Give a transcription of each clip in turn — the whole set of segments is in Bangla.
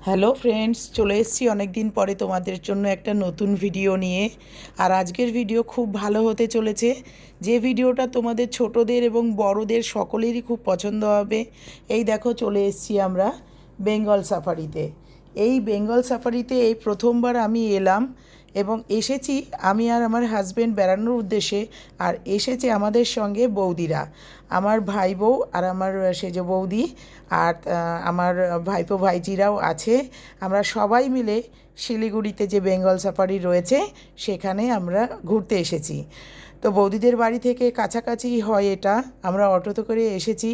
হ্যালো ফ্রেন্ডস, চলে এসেছি অনেক দিন পরে তোমাদের জন্য একটা নতুন ভিডিও নিয়ে। আর আজকের ভিডিও খুব ভালো হতে চলেছে। যে ভিডিওটা তোমাদের ছোটদের এবং বড়দের সকলেরই খুব পছন্দ হবে। এই দেখো, চলে এসেছি আমরা বেঙ্গল সাফারিতে। এই বেঙ্গল সাফারিতে এই প্রথমবার আমি এলাম এবং এসেছি আমি আর আমার হাজব্যান্ড বেড়ানোর উদ্দেশ্যে। আর এসেছে আমাদের সঙ্গে বৌদিরা, আমার ভাই বউ আর আমার সেজ বৌদি, আর আমার ভাইপো ভাইজিরাও আছে। আমরা সবাই মিলে শিলিগুড়িতে যে বেঙ্গল সাফারি রয়েছে সেখানে আমরা ঘুরতে এসেছি। তো বৌদিদের বাড়ি থেকে কাছাকাছি হয় এটা। আমরা অটোতে করে এসেছি।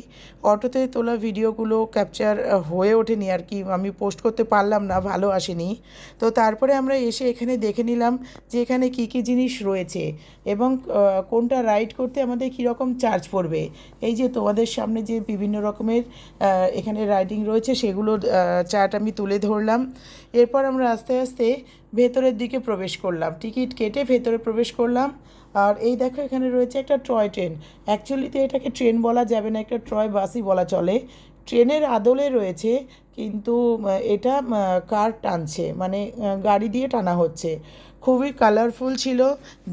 অটোতে তোলা ভিডিওগুলো ক্যাপচার হয়ে ওঠেনি আর কি, আমি পোস্ট করতে পারলাম না, ভালো আসেনি। তো তারপরে আমরা এসে এখানে দেখে নিলাম যে এখানে কী কী জিনিস রয়েছে এবং কোনটা রাইড করতে আমাদের কীরকম চার্জ পড়বে। এই যে তোমাদের সামনে যে বিভিন্ন রকমের এখানে রাইডিং রয়েছে সেগুলোর চার্ট আমি তুলে ধরলাম। এরপর আমরা আস্তে আস্তে ভেতরের দিকে প্রবেশ করলাম, টিকিট কেটে ভেতরে প্রবেশ করলাম। আর এই দেখো, এখানে রয়েছে একটা টয় ট্রেন। অ্যাকচুয়ালিতে এটাকে ট্রেন বলা যাবে না, একটা টয় বাসই বলা চলে। ট্রেনের আদলে রয়েছে, কিন্তু এটা কার টানছে, মানে গাড়ি দিয়ে টানা হচ্ছে। খুবই কালারফুল ছিল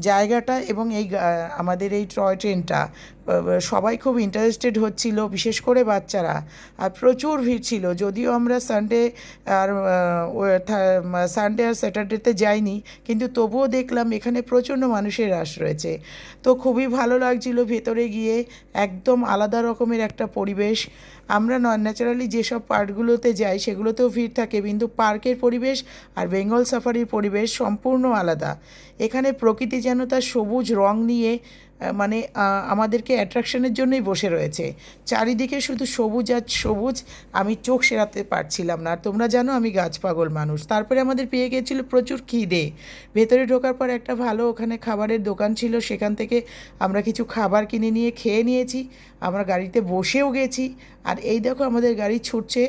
জায়গাটা এবং আমাদের এই টয় ট্রেনটা। সবাই খুব ইন্টারেস্টেড হচ্ছিল, বিশেষ করে বাচ্চারা। আর প্রচুর ভিড় ছিল, যদিও আমরা আর সানডে আর স্যাটারডেতে যাইনি, কিন্তু তবুও দেখলাম এখানে প্রচণ্ড মানুষের রাশ রয়েছে। তো খুবই ভালো লাগছিল ভেতরে গিয়ে, একদম আলাদা রকমের একটা পরিবেশ। আমরা ন্যাচারালি যেসব পার্কগুলোতে যাই সেগুলোতেও ভিড় থাকে, কিন্তু পার্কের পরিবেশ আর বেঙ্গল সাফারির পরিবেশ সম্পূর্ণ আলাদা। এখানে প্রকৃতি যেন তার সবুজ রং নিয়ে মানে আমাদেরকে অ্যাট্রাকশনের জন্যই বসে রয়েছে। চারিদিকে শুধু সবুজ আর সবুজ, আমি চোখ সেরাতে পারছিলাম না। আর তোমরা জানো আমি গাছ পাগল মানুষ। তারপরে আমাদের পেয়ে গিয়েছিল প্রচুর খিদে। ভেতরে ঢোকার পর একটা ভালো ওখানে খাবারের দোকান ছিল, সেখান থেকে আমরা কিছু খাবার কিনে নিয়ে খেয়ে নিয়েছি। আমরা গাড়িতে বসেও গেছি। আর এই দেখো, আমাদের গাড়ি ছুটছে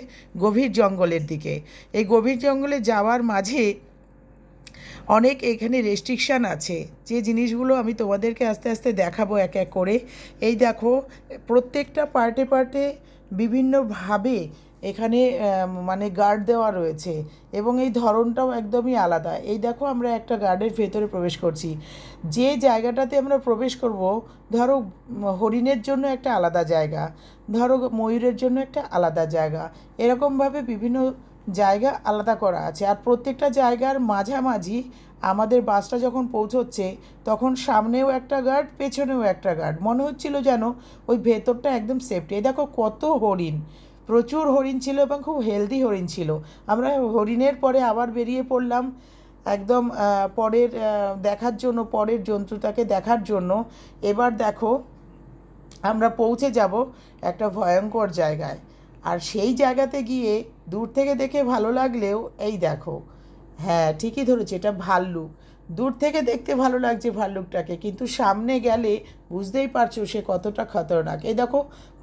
গভীর জঙ্গলের দিকে। এই গভীর জঙ্গলে যাওয়ার মাঝে অনেক এখানে রেস্ট্রিকশান আছে, যে জিনিসগুলো আমি তোমাদেরকে আস্তে আস্তে দেখাবো এক এক করে। এই দেখো, প্রত্যেকটা পার্টে পার্টে বিভিন্নভাবে এখানে মানে গার্ড দেওয়া রয়েছে এবং এই ধরনটাও একদমই আলাদা। এই দেখো, আমরা একটা গার্ডের ভেতরে প্রবেশ করছি। যে জায়গাটাতে আমরা প্রবেশ করব, ধরো হরিণের জন্য একটা আলাদা জায়গা, ধরো ময়ূরের জন্য একটা আলাদা জায়গা, এরকমভাবে বিভিন্ন জায়গা আলাদা করা আছে। আর প্রত্যেকটা জায়গার মাঝামাঝি আমাদের বাসটা যখন পৌঁছচ্ছে তখন সামনেও একটা গার্ড, পেছনেও একটা গার্ড। মনে হচ্ছিল যেন ওই ভেতরটা একদম সেফটি। এই দেখো কত হরিণ, প্রচুর হরিণ ছিল এবং খুব হেলদি হরিণ ছিল। আমরা হরিণের পরে আবার বেরিয়ে পড়লাম একদম পরের দেখার জন্য, পরের জন্তুটাকে দেখার জন্য। এবার দেখো, আমরা পৌঁছে যাব একটা ভয়ঙ্কর জায়গায়। আর সেই জায়গাতে গিয়ে দূর থেকে দেখে ভালো লাগলেও, এই দেখো, হ্যাঁ ঠিকই ধরেছে, এটা ভাল্লুক। দূর থেকে দেখতে ভালো লাগছে ভাল্লুকটাকে, কিন্তু সামনে গেলে বুঝতেই পারছো সে কতটা খতরনাক। এই দেখো,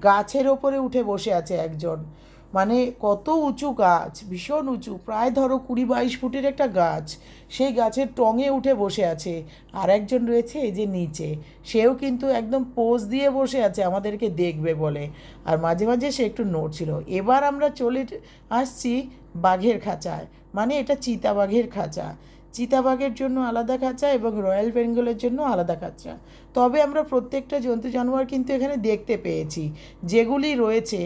গাছের ওপরে উঠে বসে আছে একজন, মানে কত উঁচু গাছ, ভীষণ উঁচু, প্রায় ধরো 20-22 ফুটের একটা গাছ। সেই গাছের টঙে উঠে বসে আছে। আর একজন রয়েছে এই যে নিচে, সেও কিন্তু একদম পোজ দিয়ে বসে আছে আমাদেরকে দেখবে বলে। আর মাঝে মাঝে সে একটু নড়ছিল। এবার আমরা চলে আসছি বাঘের খাঁচায়, মানে এটা চিতাবাঘের খাঁচা। চিতাবাঘের জন্য আলাদা খাঁচা এবং রয়্যাল বেঙ্গলের জন্য আলাদা খাঁচা। তবে আমরা প্রত্যেকটা জন্তু জানোয়ার কিন্তু এখানে দেখতে পেয়েছি। যেগুলি রয়েছে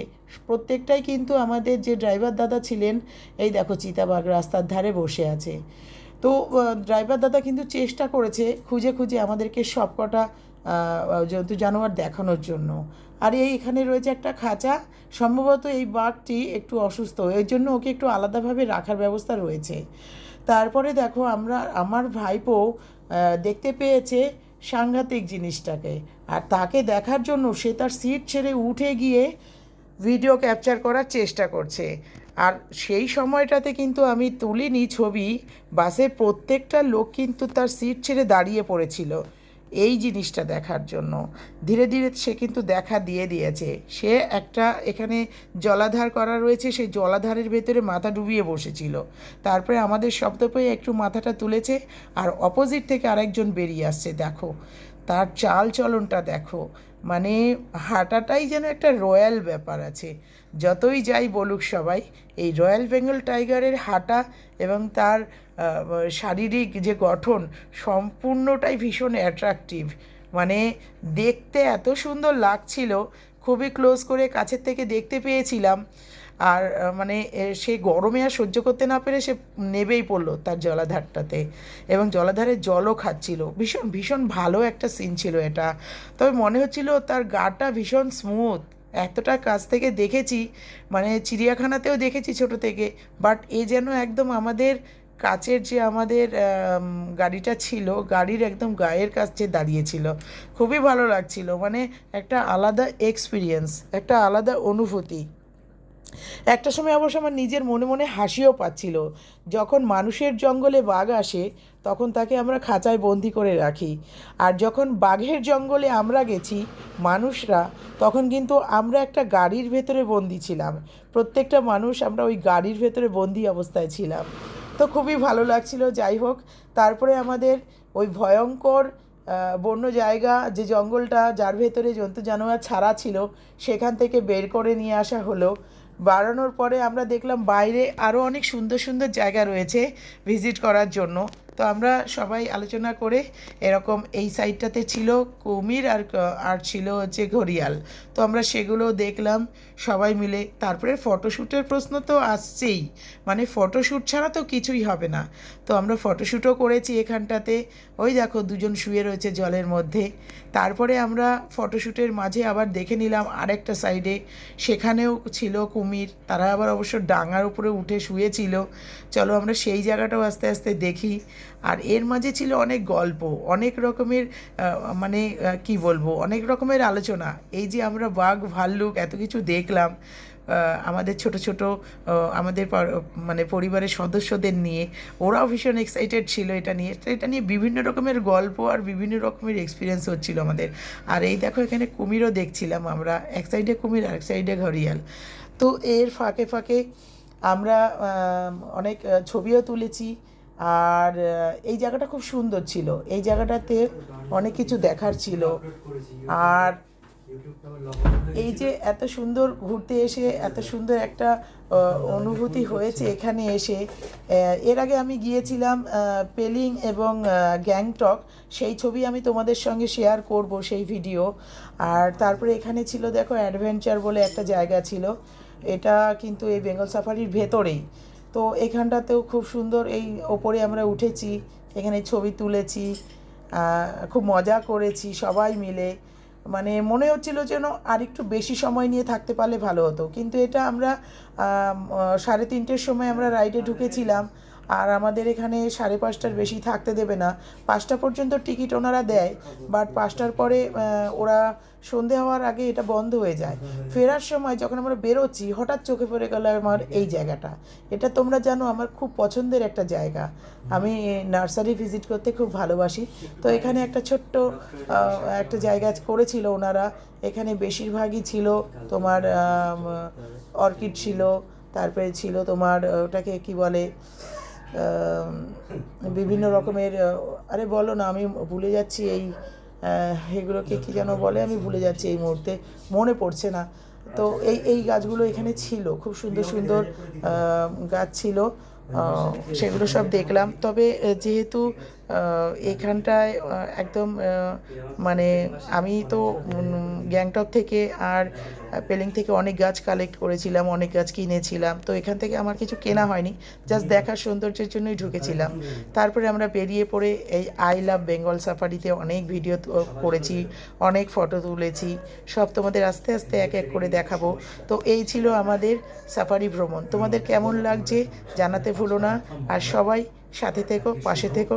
প্রত্যেকটাই কিন্তু আমাদের যে ড্রাইভার দাদা ছিলেন, এই দেখো চিতাবাঘ রাস্তার ধারে বসে আছে। তো ড্রাইভার দাদা কিন্তু চেষ্টা করেছে খুঁজে খুঁজে আমাদেরকে সবকটা জন্তু জানোয়ার দেখানোর জন্য। আর এখানে রয়েছে একটা খাঁচা। সম্ভবত এই বাঘটি একটু অসুস্থ, এর জন্য ওকে একটু আলাদাভাবে রাখার ব্যবস্থা রয়েছে। তারপরে দেখো, আমার ভাইপো দেখতে পেয়েছে সাংঘাতিক জিনিসটাকে। আর তাকে দেখার জন্য সে তার সিট ছেড়ে উঠে গিয়ে ভিডিও ক্যাপচার করার চেষ্টা করছে। আর সেই সময়টাতে কিন্তু আমি তুলিনি ছবি। বাসের প্রত্যেকটা লোক কিন্তু তার সিট ছেড়ে দাঁড়িয়ে পড়েছিল এই জিনিসটা দেখার জন্য। ধীরে ধীরে সে কিন্তু দেখা দিয়ে দিয়েছে। সে একটা এখানে জলাধার করা রয়েছে, সেই জলাধারের ভেতরে মাথা ডুবিয়ে বসেছিল। তারপরে আমাদের শব্দ পেয়ে একটু মাথাটা তুলেছে। আর অপোজিট থেকে আরেকজন বেরিয়ে আসছে, দেখো তার চাল চলনটা দেখো, মানে হাঁটাটাই যেন একটা রয়্যাল ব্যাপার আছে। যতই যাই বলুক সবাই, এই রয়্যাল বেঙ্গল টাইগারের হাঁটা এবং তার শারীরিক যে গঠন সম্পূর্ণটাই ভীষণ অ্যাট্রাকটিভ। মানে দেখতে এত সুন্দর লাগছিল, খুবই ক্লোজ করে কাছের থেকে দেখতে পেয়েছিলাম। আর মানে সে গরমে আর সহ্য করতে না পেরে সে নেবেই পড়লো তার জলাধারটাতে, এবং জলাধারের জলও খাচ্ছিল। ভীষণ ভীষণ ভালো একটা সিন ছিল এটা। তবে মনে হচ্ছিল তার গাটা ভীষণ স্মুথ, এতটা কাছ থেকে দেখেছি, মানে চিড়িয়াখানাতেও দেখেছি ছোটো থেকে, বাট এ যেন একদম আমাদের কাছের যে আমাদের গাড়িটা ছিল, গাড়ির একদম গায়ের কাছে দাঁড়িয়েছিল। খুবই ভালো লাগছিল, মানে একটা আলাদা এক্সপিরিয়েন্স, একটা আলাদা অনুভূতি। একটা সময় অবশ্য আমার নিজের মনে মনে হাসিও পাচ্ছিল, যখন মানুষের জঙ্গলে বাঘ আসে তখন তাকে আমরা খাঁচায় বন্দি করে রাখি, আর যখন বাঘের জঙ্গলে আমরা গেছি মানুষরা, তখন কিন্তু আমরা একটা গাড়ির ভেতরে বন্দি ছিলাম। প্রত্যেকটা মানুষ আমরা ওই গাড়ির ভেতরে বন্দি অবস্থায় ছিলাম। তো খুবই ভালো লাগছিল। যাই হোক, তারপরে আমাদের ওই ভয়ঙ্কর বন্য জায়গা, যে জঙ্গলটা যার ভেতরে জন্তু জানোয়ার ছাড়া ছিল, সেখান থেকে বের করে নিয়ে আসা হলো। বাড়ানোর পরে আমরা দেখলাম বাইরে আরও অনেক সুন্দর সুন্দর জায়গা রয়েছে ভিজিট করার জন্য। তো আমরা সবাই আলোচনা করে এরকম এই সাইডটাতে ছিল কুমির আর ছিল হচ্ছে ঘড়িয়াল। তো আমরা সেগুলো দেখলাম সবাই মিলে। তারপরে ফটোশ্যুটের প্রশ্ন তো আসছেই, মানে ফটোশ্যুট ছাড়া তো কিছুই হবে না। তো আমরা ফটোশ্যুটও করেছি এখানটাতে। ওই দেখো দুজন শুয়ে রয়েছে জলের মধ্যে। তারপরে আমরা ফটোশ্যুটের মাঝে আবার দেখে নিলাম আরেকটা সাইডে, সেখানেও ছিল কুমির, তারা আবার অবশ্য ডাঙার উপরে উঠে শুয়েছিল। চলো আমরা সেই জায়গাটাও আস্তে আস্তে দেখি। আর এর মাঝে ছিল অনেক গল্প, অনেক রকমের মানে কি বলবো, অনেক রকমের আলোচনা। এই যে আমরা বাঘ ভাল্লুক এত কিছু দেখলাম, আমাদের ছোট ছোট আমাদের মানে পরিবারের সদস্যদের নিয়ে, ওরাও ভীষণ এক্সাইটেড ছিল এটা নিয়ে। তো এটা নিয়ে বিভিন্ন রকমের গল্প আর বিভিন্ন রকমের এক্সপিরিয়েন্স হচ্ছিল আমাদের। আর এই দেখো এখানে কুমিরও দেখছিলাম আমরা, এক সাইডে কুমির আর এক সাইডে ঘড়িয়াল। তো এর ফাঁকে ফাঁকে আমরা অনেক ছবিও তুলেছি। আর এই জায়গাটা খুব সুন্দর ছিল, এই জায়গাটাতে অনেক কিছু দেখার ছিল। আর এই যে এত সুন্দর ঘুরতে এসে এত সুন্দর একটা অনুভূতি হয়েছে এখানে এসে। এর আগে আমি গিয়েছিলাম পেলিং এবং গ্যাংটক, সেই ছবি আমি তোমাদের সঙ্গে শেয়ার করব, সেই ভিডিও। আর তারপরে এখানে ছিল দেখো অ্যাডভেঞ্চার বলে একটা জায়গা ছিল, এটা কিন্তু এই বেঙ্গল সাফারির ভেতরেই। তো এখানটাতেও খুব সুন্দর, এই ওপরে আমরা উঠেছি, এখানে ছবি তুলেছি, খুব মজা করেছি সবাই মিলে। মানে মনে হচ্ছিল যেন আর একটু বেশি সময় নিয়ে থাকতে পারলে ভালো হতো, কিন্তু এটা আমরা 3:30-র সময় আমরা রাইডে ঢুকেছিলাম। আর আমাদের এখানে 5:30টার বেশি থাকতে দেবে না। 5টা পর্যন্ত টিকিট ওনারা দেয়, বাট 5টার পরে ওরা সন্ধে হওয়ার আগে এটা বন্ধ হয়ে যায়। ফেরার সময় যখন আমরা বেরোচ্ছি হঠাৎ চোখে পড়ে গেল আমার এই জায়গাটা। এটা তোমরা জানো আমার খুব পছন্দের একটা জায়গা, আমি নার্সারি ভিজিট করতে খুব ভালোবাসি। তো এখানে একটা ছোট্ট একটা জায়গা করেছিল ওনারা, এখানে বেশিরভাগই ছিল তোমার অর্কিড ছিল, তারপরে ছিল তোমার ওটাকে কি বলে, বিভিন্ন রকমের, আরে বলো না, আমি ভুলে যাচ্ছি, এগুলোকে কী যেন বলে, আমি ভুলে যাচ্ছি এই মুহূর্তে, মনে পড়ছে না। তো এই গাছগুলো এখানে ছিল, খুব সুন্দর সুন্দর গাছ ছিল, সেগুলো সব দেখলাম। তবে যেহেতু এখানটায় একদম মানে আমি তো গ্যাংটক থেকে আর পেলিং থেকে অনেক গাছ কালেক্ট করেছিলাম, অনেক গাছ কিনেছিলাম। তো এখান থেকে আমার কিছু কেনা হয়নি, জাস্ট দেখার সৌন্দর্যের জন্যই ঢুকেছিলাম। তারপরে আমরা বেরিয়ে পড়ে এই আই লাভ বেঙ্গল সাফারিতে অনেক ভিডিও করেছি, অনেক ফটো তুলেছি, সব তোমাদের আস্তে আস্তে এক এক করে দেখাবো। তো এই ছিল আমাদের সাফারি ভ্রমণ। তোমাদের কেমন লাগছে জানাতে ভুলো না, আর সবাই সাথে থেকো, পাশে থেকো।